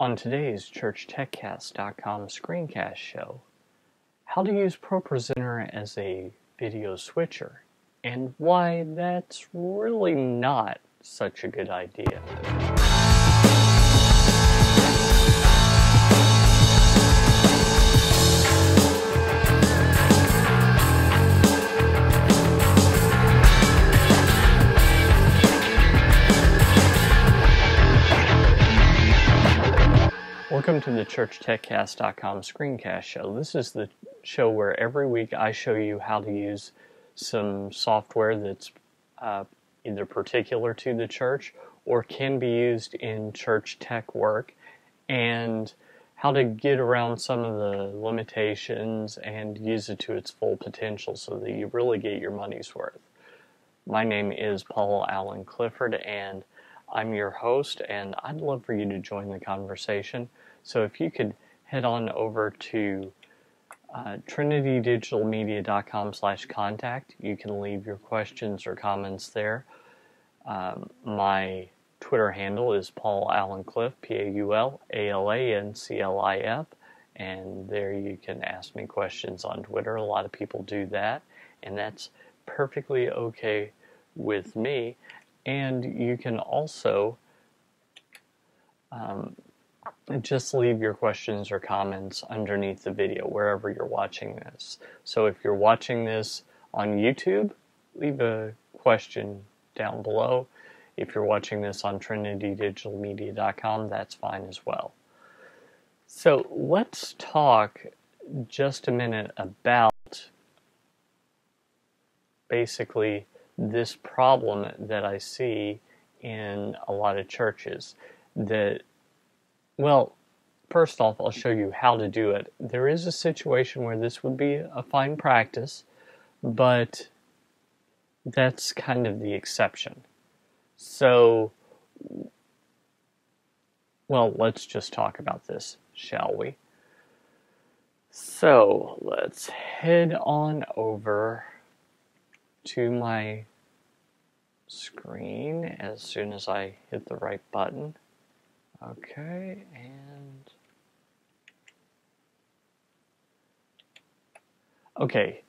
On today's ChurchTechCast.com Screencast Show, how to use ProPresenter as a video switcher, and why that's really not such a good idea. Welcome to the ChurchTechCast.com Screencast Show. This is the show where every week I show you how to use some software that's either particular to the church or can be used in church tech work, and how to get around some of the limitations and use it to its full potential so that you really get your money's worth. My name is Paul Allen Clifford, and I'm your host, and I'd love for you to join the conversation. So if you could head on over to trinitydigitalmedia.com/contact, you can leave your questions or comments there. My Twitter handle is Paul Allen Cliff, PaulAlanclif, and there you can ask me questions on Twitter. A lot of people do that, and that's perfectly okay with me. And you can also just leave your questions or comments underneath the video wherever you're watching this. So if you're watching this on YouTube, leave a question down below. If you're watching this on trinitydigitalmedia.com, that's fine as well. So let's talk just a minute about basically this problem that I see in a lot of churches. Well, first off, I'll show you how to do it. There is a situation where this would be a fine practice, but that's kind of the exception. So, well, let's just talk about this, shall we? So, let's head on over to my screen as soon as I hit the right button. Okay, and okay,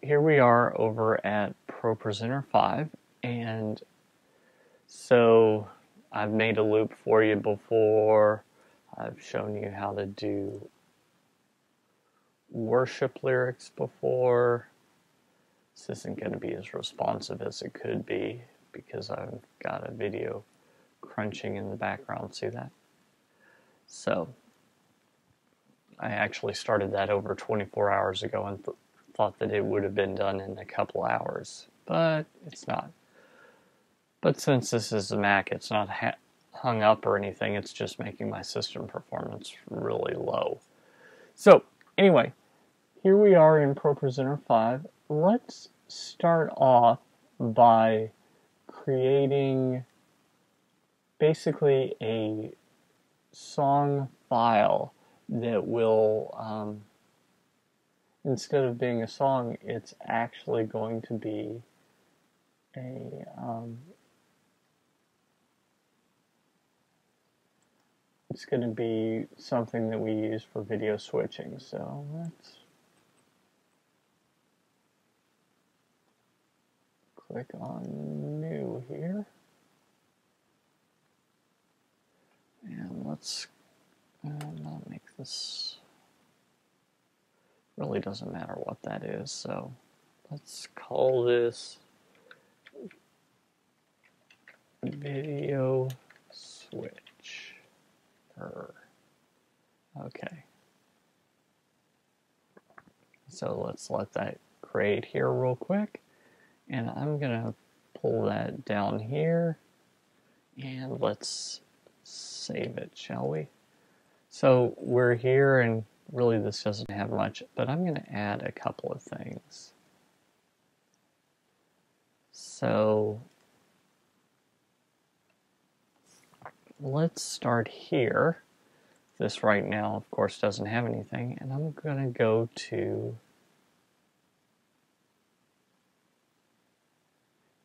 here we are over at ProPresenter 5, and so I've made a loop for you before. I've shown you how to do worship lyrics before. This isn't going to be as responsive as it could be because I've got a video crunching in the background. See that? So I actually started that over 24 hours ago and thought that it would have been done in a couple hours, but it's not. But since this is a Mac, it's not hung up or anything. It's just making my system performance really low. So anyway, here we are in ProPresenter 5. Let's start off by creating basically a song file that will, instead of being a song, it's actually going to be it's going to be something that we use for video switching. So let's click on new here. And let's not make this, really doesn't matter what that is, so let's call this video switch. Okay. So let's let that create here real quick. And I'm going to pull that down here. And let's save it, shall we? So we're here, and really this doesn't have much, but I'm going to add a couple of things. So let's start here. This right now, of course, doesn't have anything, and I'm going to go to,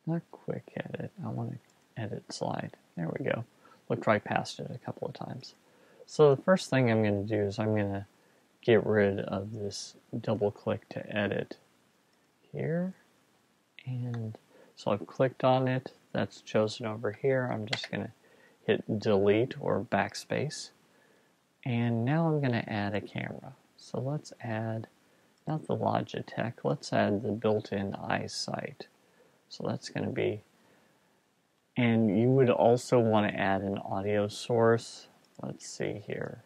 not quick edit, I want to edit slide. There we go. Looked right past it a couple of times. So the first thing I'm going to do is I'm going to get rid of this double click to edit here. And so I've clicked on it, that's chosen over here. I'm just going to hit delete or backspace. And now I'm going to add a camera. So let's add, not the Logitech, let's add the built-in eyesight. So that's going to be, and you would also want to add an audio source. Let's see here.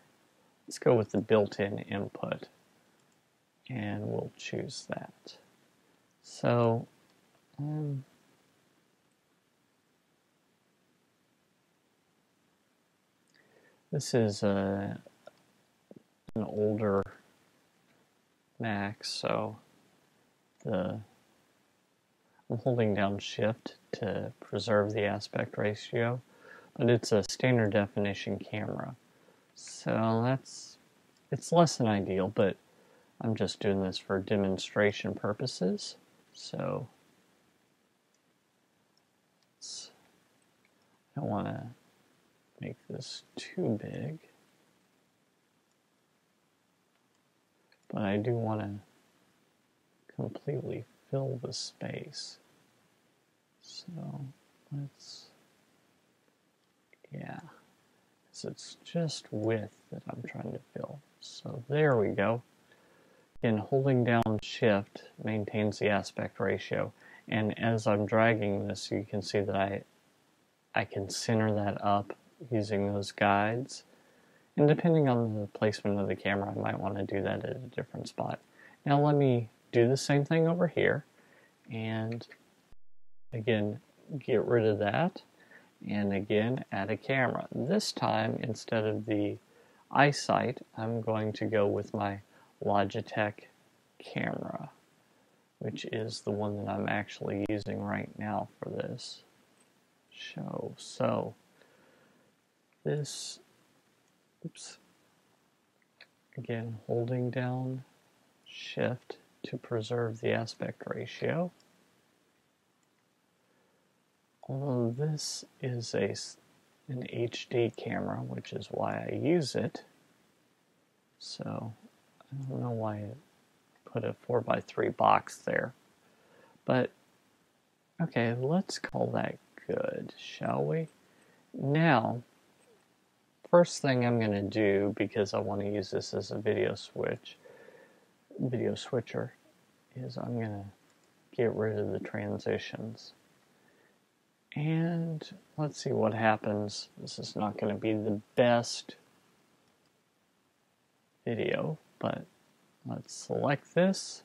Let's go with the built-in input. And we'll choose that. So, this is an older Mac, so I'm holding down Shift to preserve the aspect ratio, but it's a standard definition camera. So it's less than ideal, but I'm just doing this for demonstration purposes. So I don't want to make this too big, but I do want to completely fill the space. So yeah, so it's just width that I'm trying to fill. So there we go. Again, holding down Shift maintains the aspect ratio, and as I'm dragging this, you can see that I can center that up using those guides. And depending on the placement of the camera, I might want to do that at a different spot. Now let me do the same thing over here, and again, get rid of that, and again, add a camera. This time, instead of the eyesight, I'm going to go with my Logitech camera, which is the one that I'm actually using right now for this show. So this, oops, again, holding down Shift to preserve the aspect ratio. Although this is an HD camera, which is why I use it, so I don't know why it put a 4x3 box there. But, okay, let's call that good, shall we? Now, first thing I'm going to do, because I want to use this as a video switcher, is I'm going to get rid of the transitions. And let's see what happens. This is not going to be the best video, but let's select this.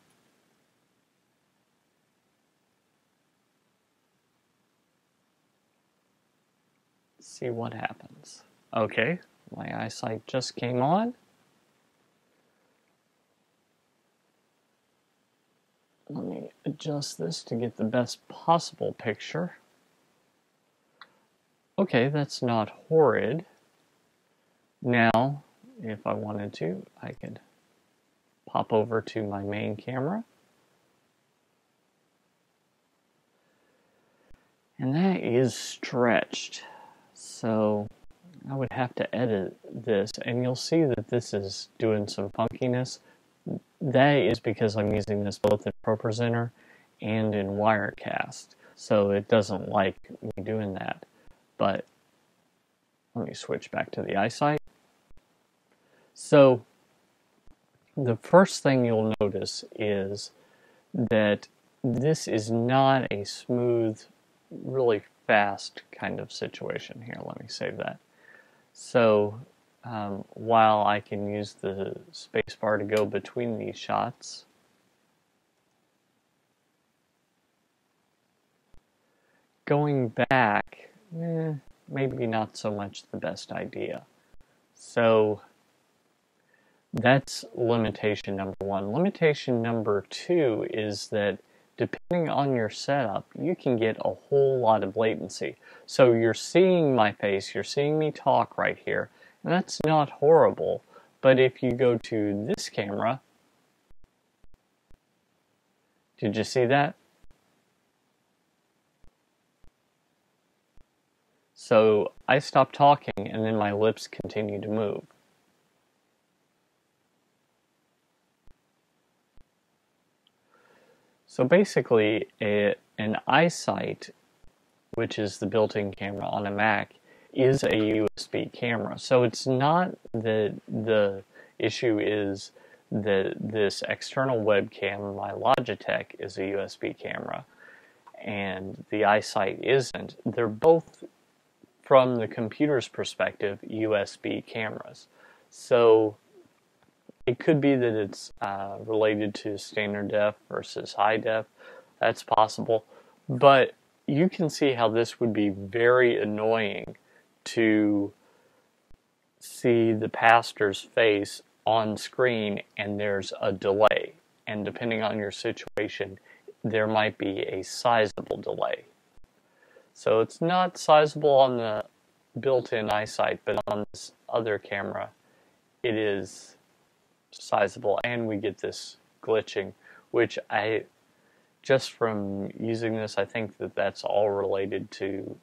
See what happens. Okay, my eyesight just came on. Let me adjust this to get the best possible picture. Okay, that's not horrid. Now, if I wanted to, I could pop over to my main camera. And that is stretched. So I would have to edit this, and you'll see that this is doing some funkiness. That is because I'm using this both in ProPresenter and in Wirecast. So it doesn't like me doing that. But let me switch back to the eyesight. So the first thing you'll notice is that this is not a smooth, really fast kind of situation. Here, let me save that. So while I can use the spacebar to go between these shots, going back, maybe not so much the best idea. So that's limitation number one. Limitation number two is that depending on your setup, you can get a whole lot of latency. So you're seeing my face, you're seeing me talk right here, and that's not horrible. But if you go to this camera, did you see that? So I stopped talking and then my lips continue to move. So basically, an iSight, which is the built-in camera on a Mac, is a USB camera. So it's not that the issue is that this external webcam, my Logitech, is a USB camera, and the iSight isn't. They're both, from the computer's perspective, USB cameras. So it could be that it's related to standard def versus high def. That's possible. But you can see how this would be very annoying to see the pastor's face on screen and there's a delay. And depending on your situation, there might be a sizable delay. So it's not sizable on the built-in iSight, but on this other camera, it is sizable, and we get this glitching, which just from using this, I think that that's all related to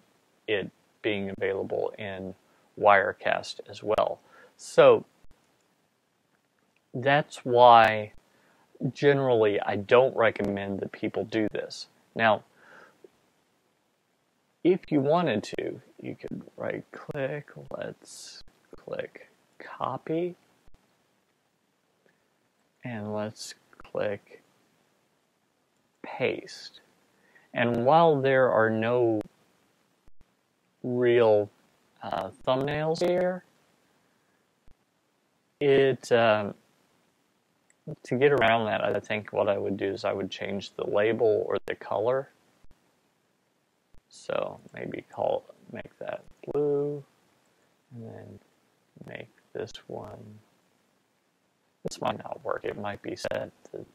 it being available in Wirecast as well. So that's why generally I don't recommend that people do this. Now, if you wanted to, you could right click, let's click copy, and let's click paste. And while there are no real thumbnails here, to get around that, I think what I would do is I would change the label or the color. So maybe make that blue, and then make this one. This might not work. It might be set that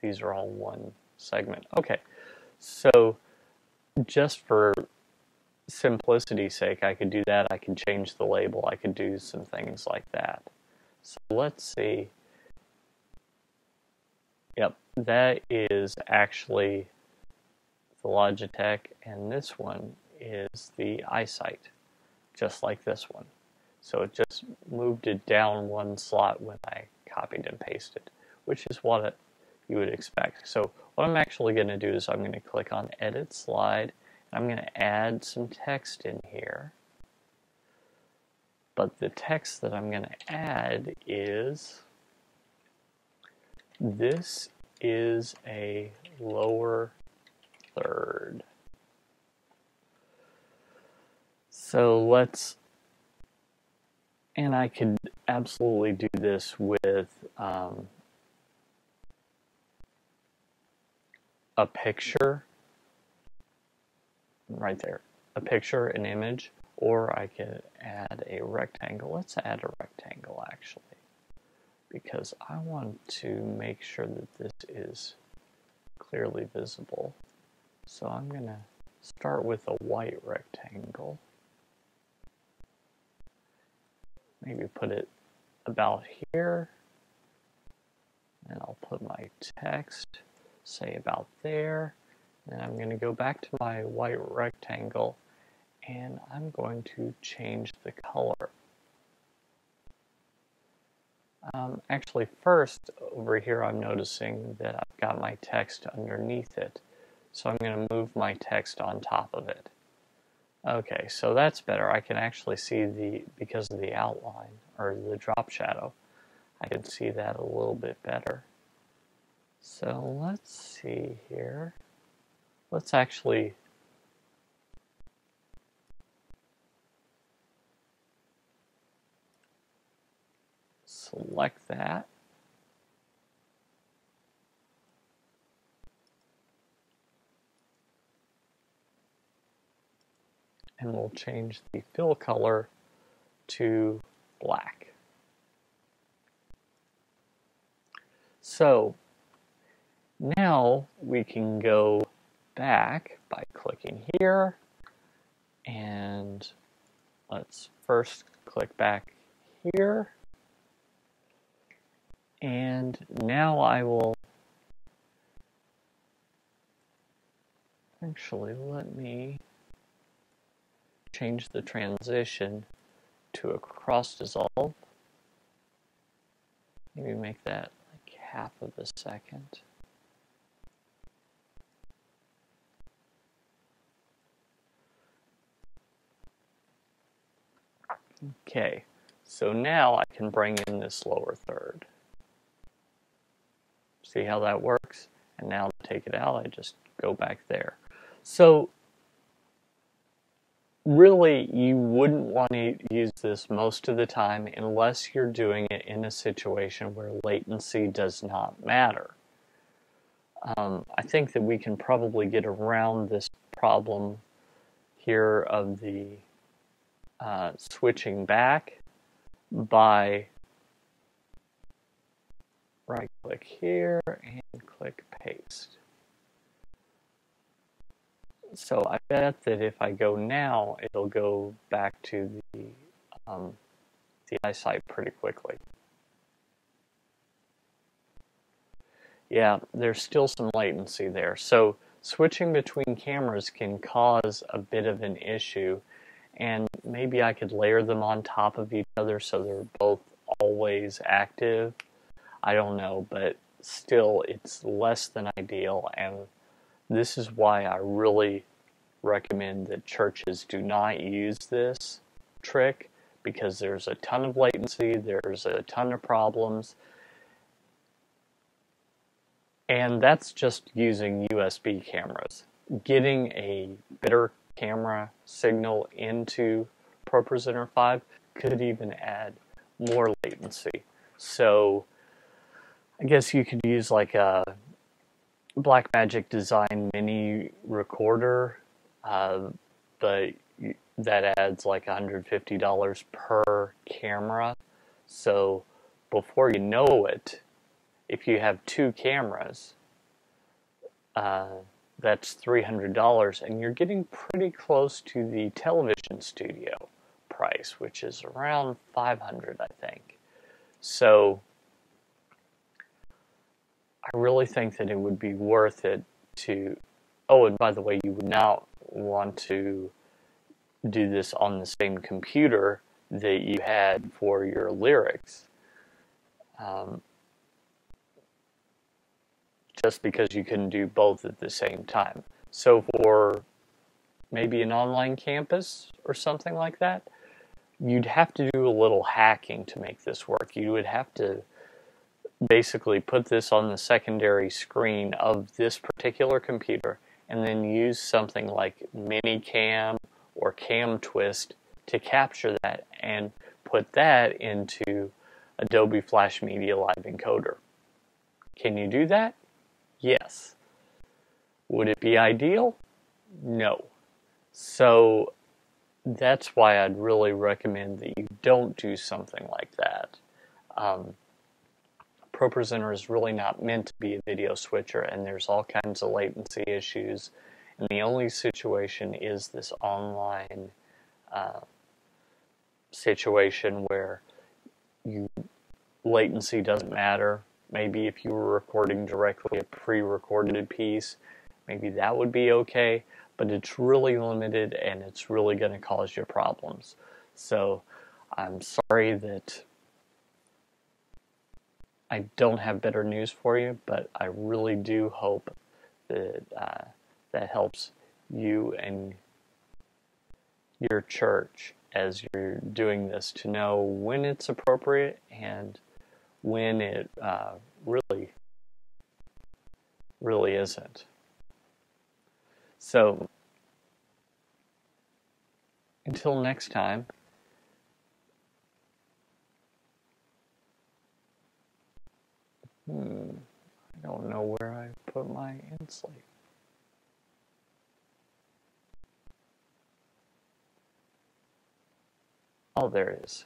these are all one segment. Okay, so just for simplicity's sake, I could do that. I can change the label. I could do some things like that. So let's see. Yep, that is actually the Logitech, and this one is the iSight, just like this one. So it just moved it down one slot when I copied and pasted, which is what you would expect. So what I'm actually going to do is I'm going to click on Edit Slide, and I'm going to add some text in here. But the text that I'm going to add is, this is a lower third. So and I could absolutely do this with a picture, right there, a picture, an image, or I could add a rectangle. Let's add a rectangle actually, because I want to make sure that this is clearly visible. So I'm going to start with a white rectangle. Maybe put it about here, and I'll put my text, say about there, and I'm going to go back to my white rectangle, and I'm going to change the color. Actually, first, over here I'm noticing that I've got my text underneath it, so I'm going to move my text on top of it. Okay, so that's better. I can actually see because of the outline, or the drop shadow, I can see that a little bit better. So let's see here. Let's actually select that. And we'll change the fill color to black. So now we can go back by clicking here, and let's first click back here, and now I will actually, let me change the transition to a cross dissolve. Maybe make that like half of a second. Okay, so now I can bring in this lower third. See how that works? And now to take it out, I just go back there. So really, you wouldn't want to use this most of the time unless you're doing it in a situation where latency does not matter. I think that we can probably get around this problem here of the switching back by right-click here and click paste. So I bet that if I go now, it'll go back to the iSight pretty quickly. Yeah, there's still some latency there. So switching between cameras can cause a bit of an issue, and maybe I could layer them on top of each other so they're both always active. I don't know, but still it's less than ideal, and this is why I really recommend that churches do not use this trick, because there's a ton of latency, there's a ton of problems, and that's just using USB cameras. Getting a better camera signal into ProPresenter 5 could even add more latency. So I guess you could use like a Blackmagic Design mini recorder, but that adds like $150 per camera. So before you know it, if you have 2 cameras, that's $300, and you're getting pretty close to the television studio price, which is around $500, I think. So I really think that it would be worth it to... Oh, and by the way, you would not want to do this on the same computer that you had for your lyrics. Just because you couldn't do both at the same time. So for maybe an online campus or something like that, you'd have to do a little hacking to make this work. You would have to basically put this on the secondary screen of this particular computer and then use something like Minicam or Cam Twist to capture that and put that into Adobe Flash Media Live Encoder. Can you do that? Yes. Would it be ideal? No. So that's why I'd really recommend that you don't do something like that. ProPresenter is really not meant to be a video switcher, and there's all kinds of latency issues, and the only situation is this online situation where latency doesn't matter. Maybe if you were recording directly a pre-recorded piece, maybe that would be okay, but it's really limited and it's really going to cause you problems. So I'm sorry that I don't have better news for you, but I really do hope that that helps you and your church as you're doing this to know when it's appropriate and when it really isn't. So until next time, I don't know where I put my end sleeve. Oh, there it is.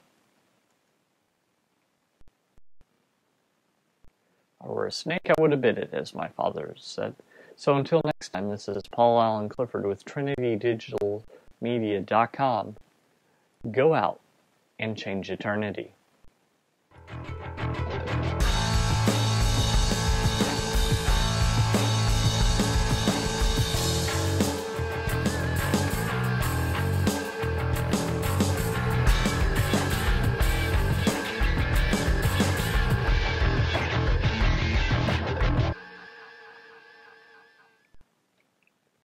If I were a snake, I would have bit it, as my father said. So until next time, this is Paul Allen Clifford with TrinityDigitalMedia.com. Go out and change eternity.